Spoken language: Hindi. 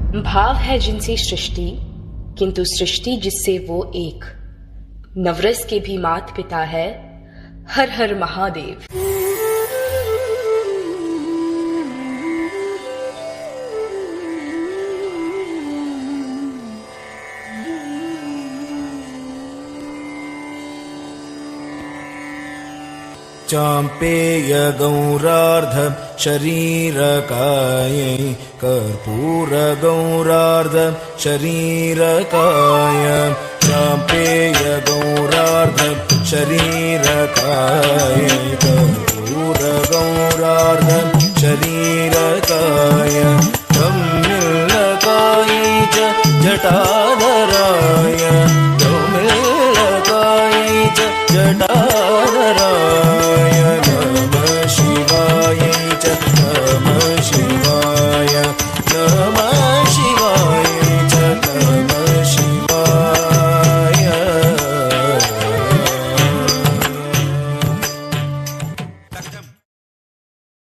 भाव है जिनसे सृष्टि, किंतु सृष्टि जिससे वो एक। नवरस के भी मात पिता है, हर हर महादेव। चाम्पेय गौरार्ध शरीरकायै कर्पूर गौरार्ध शरीरकाय। चाम्पेय गौरार्ध शरीरकायै कर्पूर गौरार्ध शरीरकाय। तम्मिल्लकायै च जटा